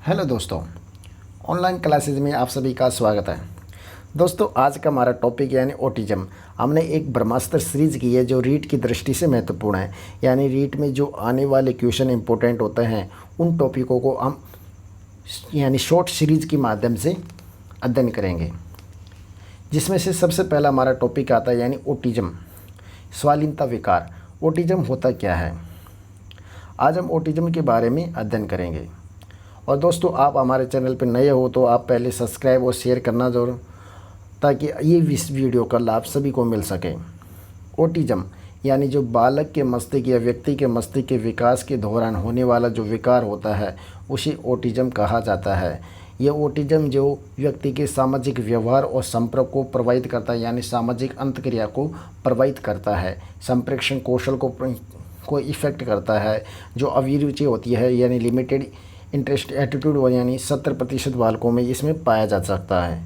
Hello दोस्तों, online classes में आप सभी का स्वागत है। दोस्तों, आज का हमारा टॉपिक यानी ऑटिज्म। हमने एक ब्रह्मास्त्र सीरीज की है जो रीट की दृष्टि से महत्वपूर्ण है। यानी रीट में जो आने वाले क्वेश्चन इंपॉर्टेंट होते हैं उन टॉपिकों को हम यानी शॉर्ट सीरीज के माध्यम से अध्ययन करेंगे, जिसमें से सबसे पहला हमारा टॉपिक आता है यानी ऑटिज्म, स्वालीनता विकार। ऑटिज्म होता क्या है, आज हम ऑटिज्म के बारे में अध्ययन करेंगे। और दोस्तों, आप हमारे चैनल पर नए हो तो आप पहले सब्सक्राइब और शेयर करना ज़रूर, ताकि ये इस वीडियो का लाभ सभी को मिल सके। ऑटिज्म यानी जो बालक के मस्तिष्क या व्यक्ति के मस्तिष्क के विकास के दौरान होने वाला जो विकार होता है उसे ऑटिज्म कहा जाता है। यह ऑटिज्म जो व्यक्ति के सामाजिक व्यवहार और संपर्क को प्रभावित करता है, यानी सामाजिक अंतक्रिया को प्रभावित करता है, संप्रेषण कौशल को इफ़ेक्ट करता है। जो अभिरुचि होती है यानी लिमिटेड इंटरेस्ट एटीट्यूड यानी 70% बालकों में इसमें पाया जा सकता है।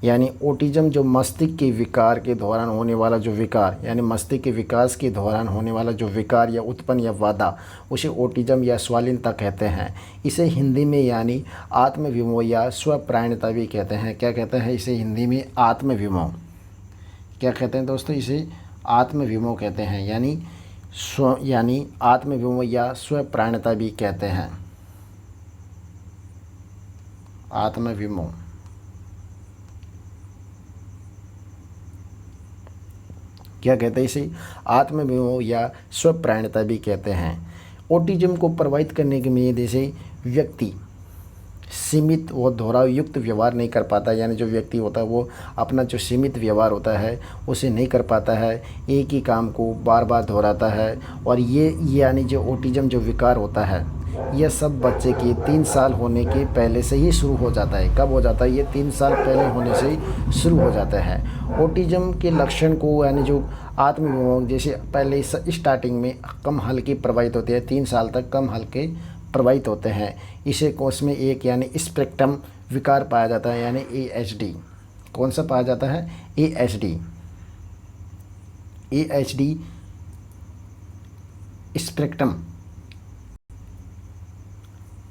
यानी ऑटिज्म जो मस्तिष्क के विकार के दौरान होने वाला जो विकार, यानी मस्तिष्क के विकास के दौरान होने वाला जो विकार या उत्पन्न या बाधा, उसे ऑटिज्म या स्वालीनता कहते हैं। इसे हिंदी में यानी आत्मविमोह या स्वप्रायणता भी कहते हैं। क्या कहते हैं इसे हिंदी में? आत्मविमोह। क्या कहते हैं दोस्तों? इसे आत्मविमोह कहते हैं, यानी आत्मविमोह या स्वप्रायणता भी कहते हैं। आत्मविमोह। क्या कहते हैं इसे? आत्मविमोह या स्वप्रायणता भी कहते हैं। ऑटिज्म को प्रभावित करने के लिए जैसे व्यक्ति सीमित व दोहरावयुक्त व्यवहार नहीं कर पाता, यानी जो व्यक्ति होता है वो अपना जो सीमित व्यवहार होता है उसे नहीं कर पाता है, एक ही काम को बार बार दोहराता है। और ये यानी जो ऑटिज्म जो विकार होता है यह सब बच्चे के 3 साल होने के पहले से ही शुरू हो जाता है। कब हो जाता है? ये 3 साल पहले होने से ही शुरू हो जाता है। ऑटिज्म के लक्षण को यानी जो आत्मविमोह जैसे पहले स्टार्टिंग में कम हल्के प्रभावित होते हैं, 3 साल तक कम हल्के प्रभावित होते हैं। इसे कोर्स में एक यानी स्पेक्ट्रम विकार पाया जाता है, यानी ASD। कौन सा पाया जाता है? ASD स्पेक्ट्रम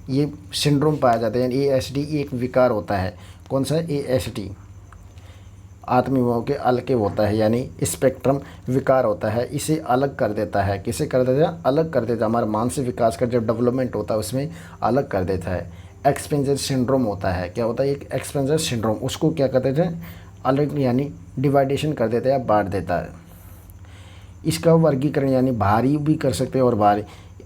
ये सिंड्रोम पाया जाता है, यानी ASD एक विकार होता है। कौन सा? ASD आत्मविमोह के अलग होता है, यानी स्पेक्ट्रम विकार होता है। इसे अलग कर देता है। किसे कर देता है? अलग कर देता है। हमारा मानसिक विकास का जो डेवलपमेंट होता है उसमें अलग कर देता है। एक्सपेंजर सिंड्रोम होता है। क्या होता है? एक एक्सपेंजर सिंड्रोम, उसको क्या कर देते हैं? अलग यानी डिवाइडेशन कर देता है या बांट देता है। इसका वर्गीकरण यानी भारी भी कर सकते हैं और भारी।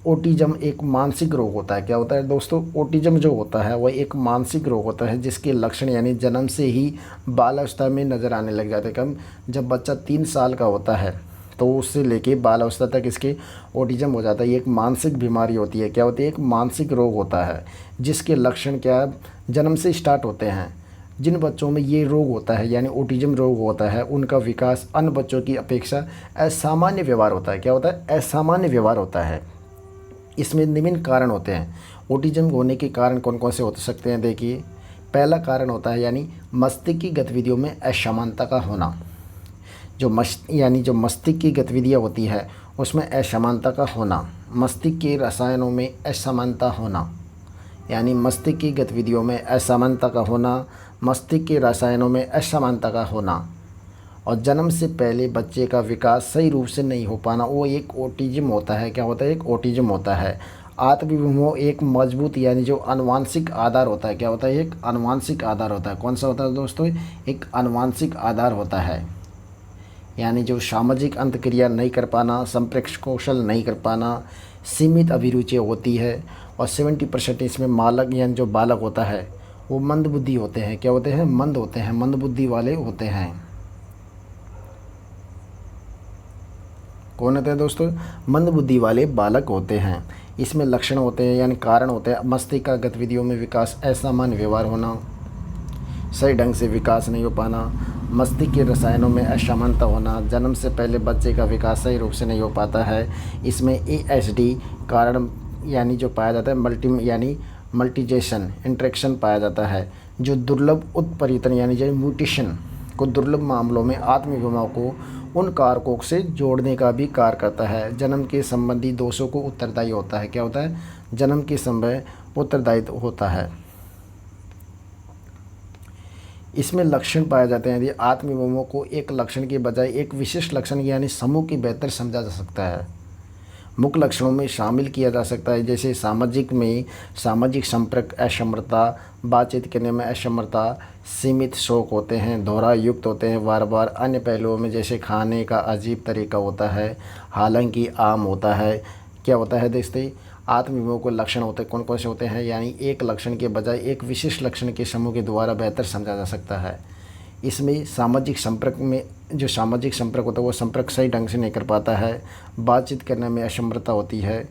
ऑटिज्म एक मानसिक रोग होता है। क्या होता है दोस्तों? ऑटिज्म जो होता है वह एक मानसिक रोग होता है जिसके लक्षण यानी जन्म से ही बालावस्था में नज़र आने लग जाते हैं। कम जब बच्चा 3 साल का होता है तो उससे लेके बालावस्था तक इसके ऑटिज्म हो जाता है। ये एक मानसिक बीमारी होती है। क्या होती है? एक मानसिक रोग होता है जिसके लक्षण क्या है? जन्म से स्टार्ट होते हैं। जिन बच्चों में ये रोग होता है यानी ऑटिज्म रोग होता है उनका विकास अन्य बच्चों की अपेक्षा असामान्य व्यवहार होता है। क्या होता है? असामान्य व्यवहार होता है। इसमें निम्न कारण होते हैं। ऑटिज्म होने के कारण कौन कौन से हो सकते हैं? देखिए, पहला कारण होता है यानी मस्तिष्क की गतिविधियों में असमानता का होना। जो मस्तिष्क की गतिविधियाँ होती है उसमें असमानता का होना। मस्तिष्क के रसायनों में असमानता होना, यानी मस्तिष्क की गतिविधियों में असमानता का होना, मस्तिष्क के रसायनों में असमानता का होना। और जन्म से पहले बच्चे का विकास सही रूप से नहीं हो पाना, वो एक ऑटिज्म होता है। क्या होता है? एक ऑटिज्म होता है। आत्मविमोह एक मजबूत यानी जो आनुवांशिक आधार होता है। क्या होता है? एक आनुवांशिक आधार होता है। कौन सा होता है दोस्तों? एक आनुवांशिक आधार होता है। यानी जो सामाजिक अंतक्रिया नहीं कर पाना, संप्रेषण कौशल नहीं कर पाना, सीमित अभिरुचि होती है। और 70% इसमें यानी जो बालक होता है वो मंदबुद्धि होते हैं। क्या होते हैं? मंद होते हैं, मंदबुद्धि वाले होते हैं। कौन होते हैं दोस्तों? मंदबुद्धि वाले बालक होते हैं। इसमें लक्षण होते हैं यानी कारण होते हैं मस्तिष्क का गतिविधियों में विकास, असामान्य व्यवहार होना, सही ढंग से विकास नहीं हो पाना, मस्तिष्क के रसायनों में असमानता होना, जन्म से पहले बच्चे का विकास सही रूप से नहीं हो पाता है। इसमें ASD कारण यानी जो पाया जाता है मल्टीजेशन इंटरेक्शन पाया जाता है। जो दुर्लभ उत्परिवर्तन यानी जो म्यूटेशन को दुर्लभ मामलों में आत्मविमोह को उन कारकों से जोड़ने का भी कार्य करता है। जन्म के संबंधी दोषों को उत्तरदायी होता है। क्या होता है? जन्म के समय उत्तरदायित्व होता है। इसमें लक्षण पाए जाते हैं। यदि आत्मविमोह को एक लक्षण के बजाय एक विशिष्ट लक्षण यानी समूह की बेहतर समझा जा सकता है। मुख्य लक्षणों में शामिल किया जा सकता है, जैसे सामाजिक में सामाजिक संपर्क असमर्थता, बातचीत करने में असमर्थता, सीमित शौक होते हैं, दोहरा युक्त होते हैं बार बार। अन्य पहलुओं में जैसे खाने का अजीब तरीका होता है, हालांकि आम होता है। क्या होता है देखते आत्मविमोह के लक्षण होते कौन कौन से होते हैं, यानी एक लक्षण के बजाय एक विशिष्ट लक्षण के समूह के द्वारा बेहतर समझा जा सकता है। इसमें सामाजिक संपर्क में जो सामाजिक संपर्क होता है वो संपर्क सही ढंग से नहीं कर पाता है, बातचीत करने में असमर्थता होती है,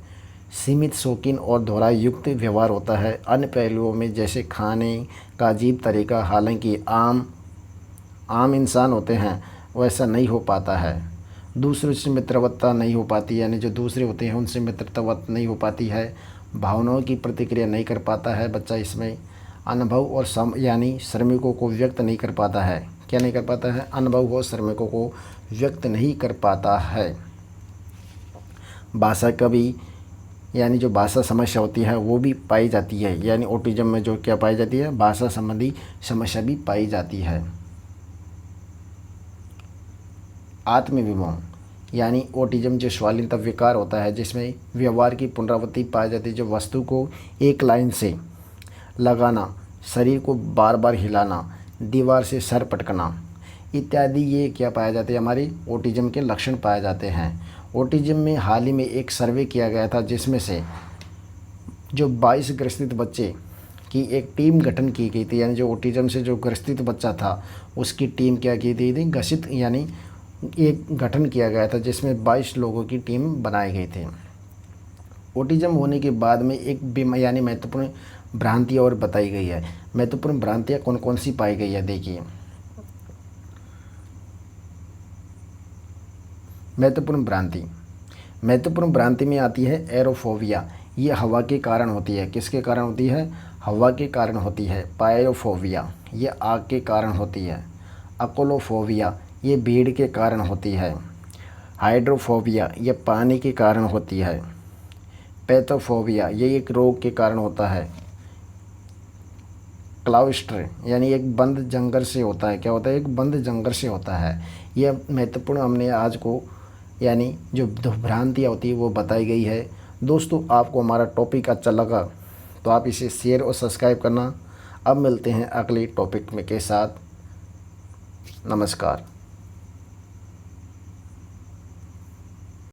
सीमित शौकीन और दोहराई युक्त व्यवहार होता है। अन्य पहलुओं में जैसे खाने का अजीब तरीका, हालांकि आम इंसान होते हैं वैसा नहीं हो पाता है। दूसरों से मित्रवत्ता नहीं हो पाती, यानी जो दूसरे होते हैं उनसे मित्रवत नहीं हो पाती है। भावनाओं की प्रतिक्रिया नहीं कर पाता है बच्चा। इसमें अनुभव और यानी श्रमिकों को व्यक्त नहीं कर पाता है। क्या नहीं कर पाता है? अनुभव और श्रमिकों को व्यक्त नहीं कर पाता है। भाषा का भी यानी जो भाषा समस्या होती है वो भी पाई जाती है, यानी ऑटिज्म में जो क्या पाई जाती है, भाषा संबंधी समस्या भी पाई जाती है। आत्मविमोह यानी ऑटिज्म जो स्वालीनता विकार होता है, जिसमें व्यवहार की पुनरावृत्ति पाई जाती है, जो वस्तु को एक लाइन से लगाना, शरीर को बार बार हिलाना, दीवार से सर पटकना इत्यादि, ये क्या पाए जाते हैं, हमारे ऑटिज्म के लक्षण पाए जाते हैं। ऑटिज्म में हाल ही में एक सर्वे किया गया था, जिसमें से जो 22 ग्रसित बच्चे की एक टीम गठन की गई थी, यानी जो ऑटिज्म से जो ग्रसित बच्चा था उसकी टीम क्या की थी, ग्रसित यानी एक गठन किया गया था, जिसमें 22 लोगों की टीम बनाई गई थी। ऑटिज्म होने के बाद में एक यानी महत्वपूर्ण भ्रांतियाँ और बताई गई है। महत्वपूर्ण भ्रांतियाँ कौन कौन सी पाई गई है, देखिए। महत्वपूर्ण भ्रांति में आती है एरोफोबिया। ये हवा के कारण होती है। किसके कारण होती है? हवा के कारण होती है। पायरोफोबिया ये आग के कारण होती है। अकोलोफोबिया ये भीड़ के कारण होती है। हाइड्रोफोबिया ये पानी के कारण होती है। पैथोफोबिया ये एक रोग के कारण होता है। क्लाउस्टर यानी एक बंद जंगल से होता है। क्या होता है? एक बंद जंगल से होता है। यह महत्वपूर्ण हमने आज को यानी जो भ्रांतियाँ होती है वो बताई गई है। दोस्तों, आपको हमारा टॉपिक अच्छा लगा तो आप इसे शेयर और सब्सक्राइब करना। अब मिलते हैं अगले टॉपिक में के साथ। नमस्कार।